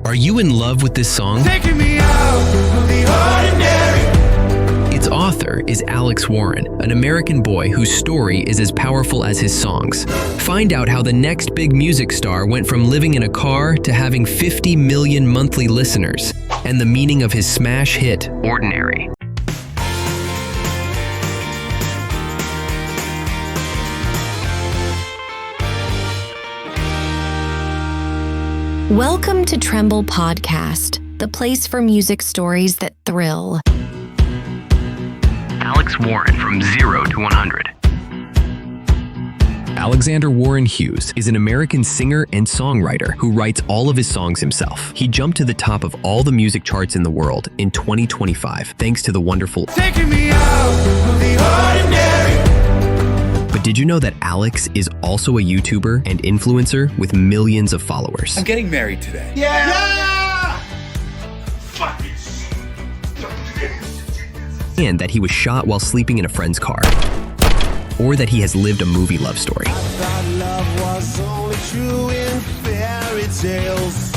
Are you in love with this song? Taking me out of the ordinary. Its author is Alex Warren, an American boy whose story is as powerful as his songs. Find out how the next big music star went from living in a car to having 50 million monthly listeners, and the meaning of his smash hit, Ordinary. Welcome to Trembol Podcast, the place for music stories that thrill. Alex Warren from 0 to 100. Alexander Warren Hughes is an American singer and songwriter who writes all of his songs himself. He jumped to the top of all the music charts in the world in 2025 thanks to the wonderful Taking me out of the ordinary. But did you know that Alex is also a YouTuber and influencer with millions of followers? I'm getting married today. Yeah! Fuck it. And that he was shot while sleeping in a friend's car. Or that he has lived a movie love story. I thought love was only true in fairy tales.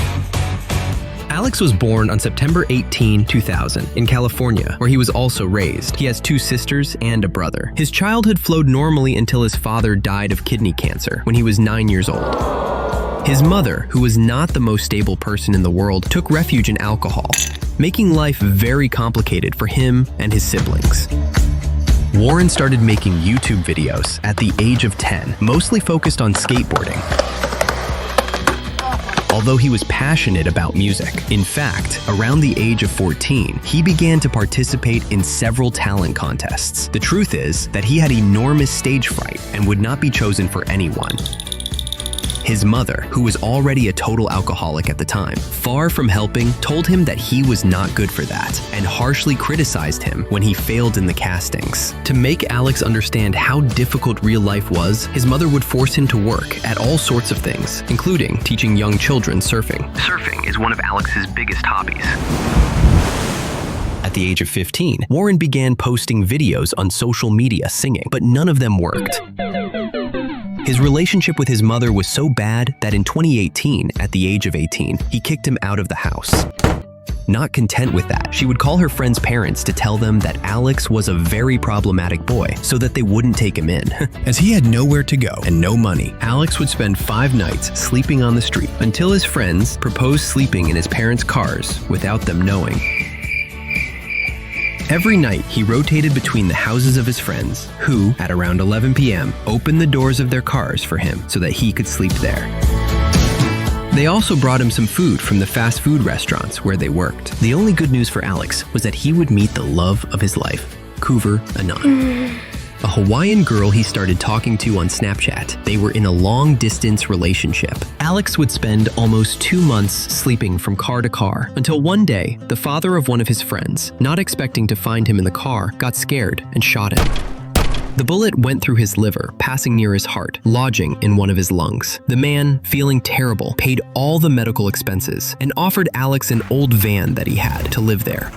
Alex was born on September 18, 2000, in California, where he was also raised. He has 2 sisters and a brother. His childhood flowed normally until his father died of kidney cancer when he was 9 years old. His mother, who was not the most stable person in the world, took refuge in alcohol, making life very complicated for him and his siblings. Warren started making YouTube videos at the age of 10, mostly focused on skateboarding. Although he was passionate about music. In fact, around the age of 14, he began to participate in several talent contests. The truth is that he had enormous stage fright and would not be chosen for anyone. His mother, who was already a total alcoholic at the time, far from helping, told him that he was not good for that and harshly criticized him when he failed in the castings. To make Alex understand how difficult real life was, his mother would force him to work at all sorts of things, including teaching young children surfing. Surfing is one of Alex's biggest hobbies. At the age of 15, Warren began posting videos on social media singing, but none of them worked. His relationship with his mother was so bad that in 2018, at the age of 18, he kicked him out of the house. Not content with that, she would call her friends' parents to tell them that Alex was a very problematic boy so that they wouldn't take him in. As he had nowhere to go and no money, Alex would spend 5 nights sleeping on the street until his friends proposed sleeping in his parents' cars without them knowing. Every night, he rotated between the houses of his friends, who, at around 11 p.m., opened the doors of their cars for him so that he could sleep there. They also brought him some food from the fast food restaurants where they worked. The only good news for Alex was that he would meet the love of his life, Kouvr Annon. A Hawaiian girl he started talking to on Snapchat. They were in a long-distance relationship. Alex would spend almost 2 months sleeping from car to car until one day, the father of one of his friends, not expecting to find him in the car, got scared and shot him. The bullet went through his liver, passing near his heart, lodging in one of his lungs. The man, feeling terrible, paid all the medical expenses and offered Alex an old van that he had to live there.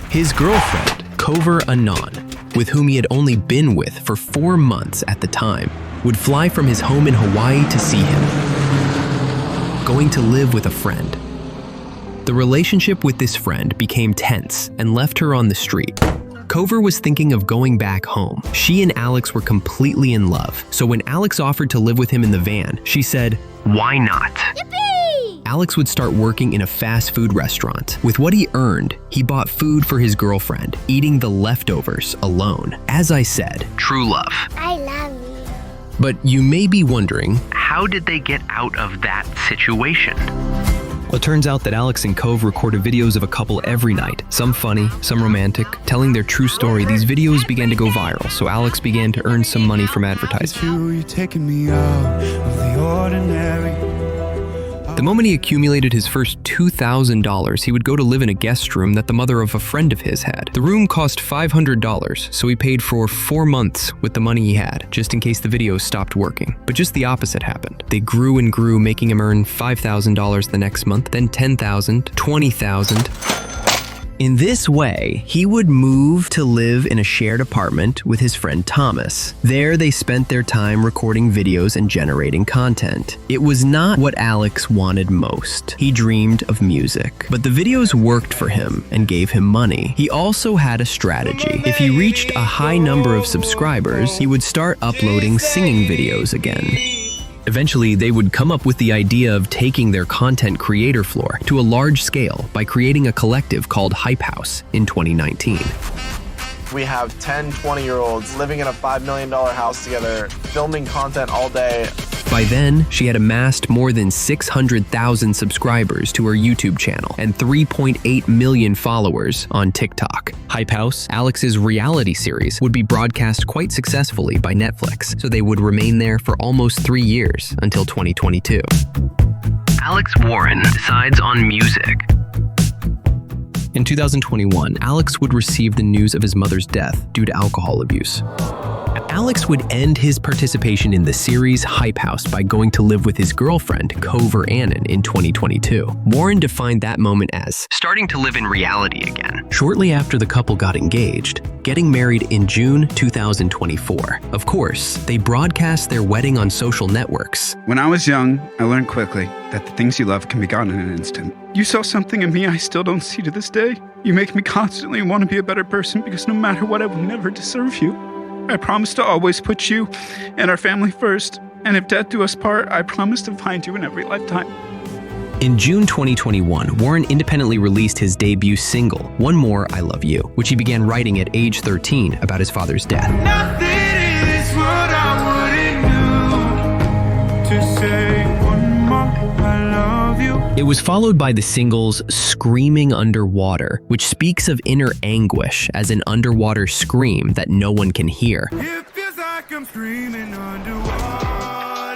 His girlfriend, Kouvr Annon, with whom he had only been with for 4 months at the time, would fly from his home in Hawaii to see him, going to live with a friend. The relationship with this friend became tense and left her on the street. Kouvr was thinking of going back home. She and Alex were completely in love, so when Alex offered to live with him in the van, she said, "Why not?" Yippee! Alex would start working in a fast food restaurant. With what he earned, he bought food for his girlfriend, eating the leftovers alone. As I said, true love. I love you. But you may be wondering, how did they get out of that situation? Well, it turns out that Alex and Kouvr recorded videos of a couple every night, some funny, some romantic, telling their true story. These videos began to go viral, so Alex began to earn some money from advertising. You're taking me out of the ordinary. The moment he accumulated his first $2,000, he would go to live in a guest room that the mother of a friend of his had. The room cost $500, so he paid for 4 months with the money he had, just in case the videos stopped working. But just the opposite happened. They grew and grew, making him earn $5,000 the next month, then $10,000, $20,000. In this way, he would move to live in a shared apartment with his friend Thomas. There, they spent their time recording videos and generating content. It was not what Alex wanted most. He dreamed of music, but the videos worked for him and gave him money. He also had a strategy. If he reached a high number of subscribers, he would start uploading singing videos again. Eventually, they would come up with the idea of taking their content creator floor to a large scale by creating a collective called Hype House in 2019. We have 10, 20-year-olds living in a $5 million house together, filming content all day. By then, she had amassed more than 600,000 subscribers to her YouTube channel and 3.8 million followers on TikTok. Hype House, Alex's reality series, would be broadcast quite successfully by Netflix, so they would remain there for almost 3 years until 2022. Alex Warren decides on music. In 2021, Alex would receive the news of his mother's death due to alcohol abuse. Alex would end his participation in the series Hype House by going to live with his girlfriend, Kouvr Annon, in 2022. Warren defined that moment as starting to live in reality again. Shortly after the couple got engaged, getting married in June 2024. Of course, they broadcast their wedding on social networks. When I was young, I learned quickly that the things you love can be gone in an instant. You saw something in me I still don't see to this day. You make me constantly want to be a better person because no matter what, I will never deserve you. I promise to always put you and our family first, and if death do us part, I promise to find you in every lifetime. In June 2021, Warren independently released his debut single, One More I Love You, which he began writing at age 13 about his father's death. Nothing in this world I wouldn't do to say one more I love you. It was followed by the singles Screaming Underwater, which speaks of inner anguish as an underwater scream that no one can hear. It feels like I'm screaming underwater,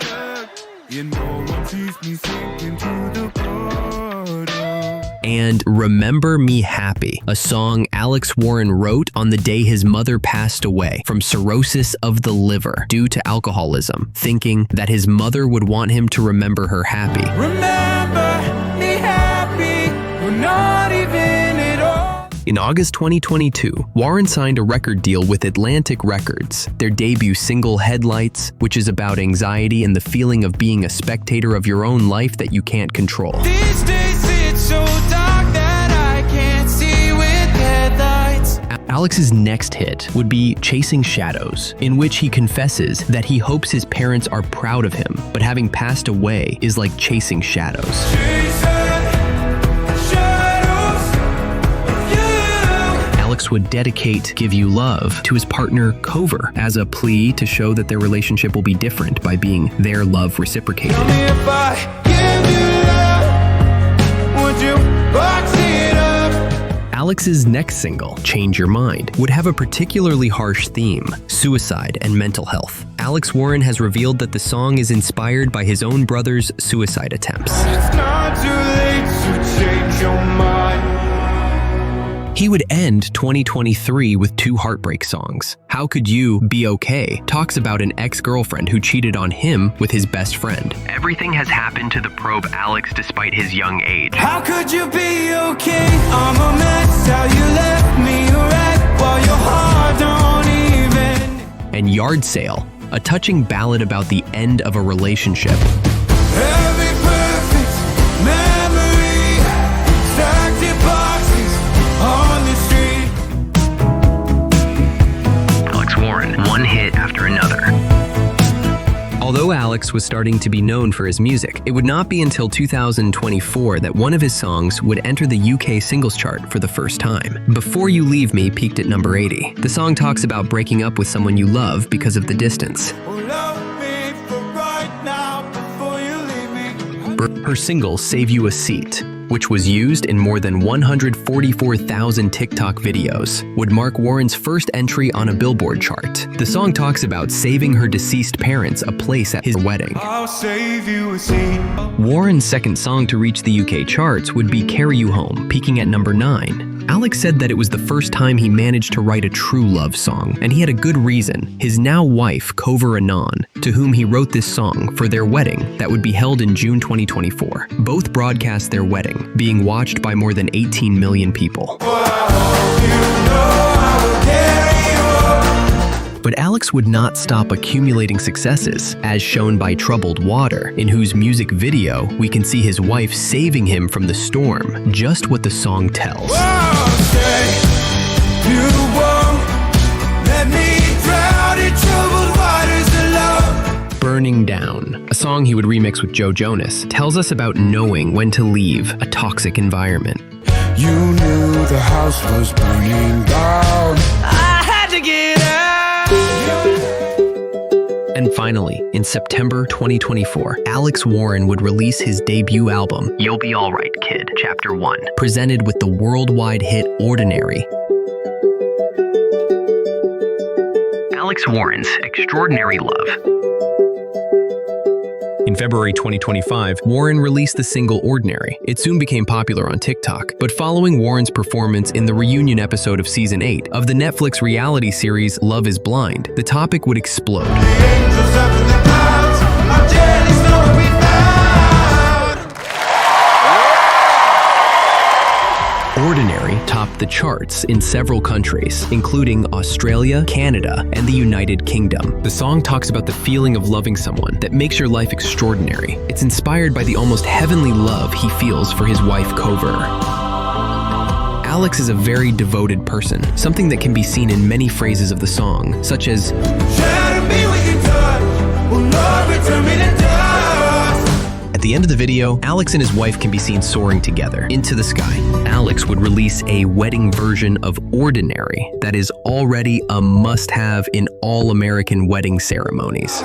and no one sees me sinking to the bottom. And Remember Me Happy, a song Alex Warren wrote on the day his mother passed away from cirrhosis of the liver due to alcoholism, thinking that his mother would want him to remember her happy. Remember me happy, we're not even at all. In August 2022, Warren signed a record deal with Atlantic Records. Their debut single, Headlights, which is about anxiety and the feeling of being a spectator of your own life that you can't control. These days it's so dark that I can't see with headlights. Alex's next hit would be Chasing Shadows, in which he confesses that he hopes his parents are proud of him, but having passed away is like chasing shadows. Alex would dedicate Give You Love to his partner Kouvr as a plea to show that their relationship will be different by being their love reciprocated. Tell me if I give you love, would you box it up? Alex's next single, Change Your Mind, would have a particularly harsh theme, suicide and mental health. Alex Warren has revealed that the song is inspired by his own brother's suicide attempts. It's not too late to change your mind. He would end 2023 with 2 heartbreak songs. How Could You Be Okay talks about an ex-girlfriend who cheated on him with his best friend. Everything has happened to the probe Alex despite his young age. How could you be okay? I'm a mess, how you left me a wreck while your heart don't even. And Yard Sale, a touching ballad about the end of a relationship. Every perfect memory, stacked in boxes on the street. Alex Warren, one hit after another. Although Alex was starting to be known for his music, it would not be until 2024 that one of his songs would enter the UK singles chart for the first time. Before You Leave Me peaked at number 80. The song talks about breaking up with someone you love because of the distance. Love me for right now before you leave me. Her single, Save You a Seat, which was used in more than 144,000 TikTok videos, would mark Warren's first entry on a Billboard chart. The song talks about saving her deceased parents a place at his wedding. I'll save you a seat. Warren's second song to reach the UK charts would be Carry You Home, peaking at number 9. Alex said that it was the first time he managed to write a true love song, and he had a good reason. His now wife, Kouvr Annon, to whom he wrote this song for their wedding that would be held in June 2024. Both broadcast their wedding, being watched by more than 18 million people. But Alex would not stop accumulating successes, as shown by Troubled Water, in whose music video we can see his wife saving him from the storm, just what the song tells. Burning Down, a song he would remix with Joe Jonas, tells us about knowing when to leave a toxic environment. You knew the house was burning down. I had to get out. And finally, in September 2024, Alex Warren would release his debut album, You'll Be Alright, Kid, Chapter 1, presented with the worldwide hit Ordinary. Alex Warren's Extraordinary Love. In February 2025, Warren released the single Ordinary. It soon became popular on TikTok, but following Warren's performance in the reunion episode of Season 8 of the Netflix reality series Love is Blind, the topic would explode. Ordinary topped the charts in several countries, including Australia, Canada, and the United Kingdom. The song talks about the feeling of loving someone that makes your life extraordinary. It's inspired by the almost heavenly love he feels for his wife, Kouvr. Alex is a very devoted person, something that can be seen in many phrases of the song, such as, At the end of the video, Alex and his wife can be seen soaring together into the sky. Alex would release a wedding version of Ordinary that is already a must-have in all American wedding ceremonies.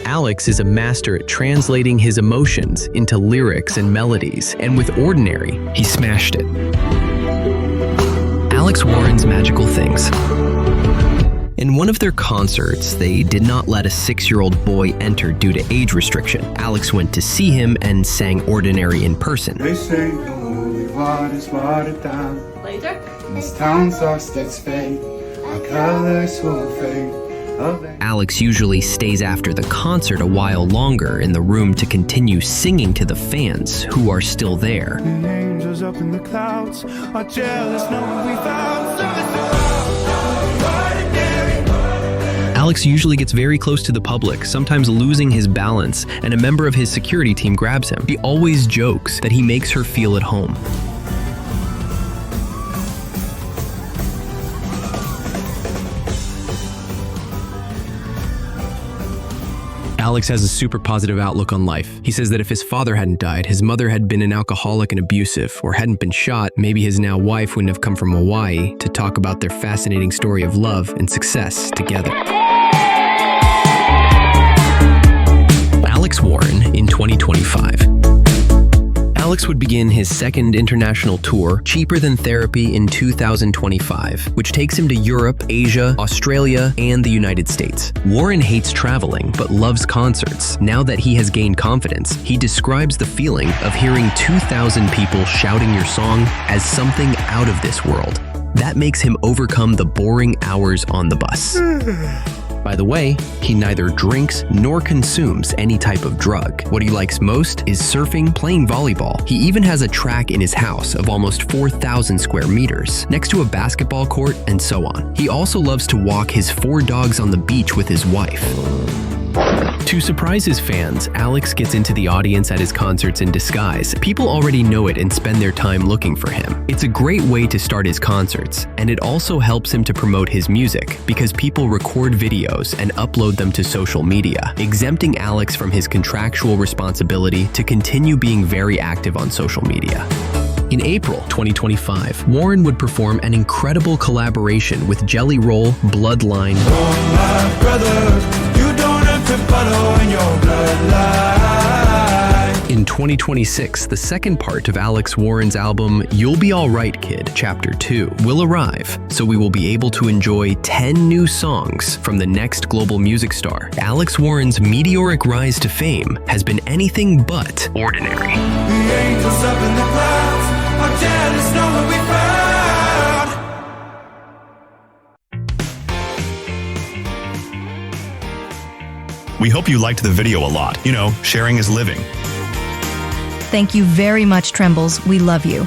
Alex is a master at translating his emotions into lyrics and melodies, and with Ordinary, he smashed it. Alex Warren's Magical Things. In one of their concerts, they did not let a 6-year-old boy enter due to age restriction. Alex went to see him and sang Ordinary in person. They say the holy water's watered down. Later. This town's lost its faith. Our colors will fade. Alex usually stays after the concert a while longer in the room to continue singing to the fans who are still there. The angels up in the clouds are jealous knowing we found something. Alex usually gets very close to the public, sometimes losing his balance, and a member of his security team grabs him. He always jokes that he makes her feel at home. Alex has a super positive outlook on life. He says that if his father hadn't died, his mother had been an alcoholic and abusive, or hadn't been shot, maybe his now wife wouldn't have come from Hawaii to talk about their fascinating story of love and success together. Alex Warren in 2025. Alex would begin his second international tour, Cheaper Than Therapy, in 2025, which takes him to Europe, Asia, Australia, and the United States. Warren hates traveling, but loves concerts. Now that he has gained confidence, he describes the feeling of hearing 2,000 people shouting your song as something out of this world. That makes him overcome the boring hours on the bus. By the way, he neither drinks nor consumes any type of drug. What he likes most is surfing, playing volleyball. He even has a track in his house of almost 4,000 square meters, next to a basketball court, and so on. He also loves to walk his 4 dogs on the beach with his wife. To surprise his fans, Alex gets into the audience at his concerts in disguise. People already know it and spend their time looking for him. It's a great way to start his concerts, and it also helps him to promote his music because people record videos and upload them to social media, exempting Alex from his contractual responsibility to continue being very active on social media. In April 2025, Warren would perform an incredible collaboration with Jelly Roll, Bloodline, Oh my brother, you don't have to follow in your bloodline. in 20 2026, the second part of Alex Warren's album, You'll Be Alright Kid, Chapter 2, will arrive, so we will be able to enjoy 10 new songs from the next global music star. Alex Warren's meteoric rise to fame has been anything but ordinary. The angels up in the clouds are jealous knowing we found. We hope you liked the video a lot. You know, sharing is living. Thank you very much, Trembles. We love you.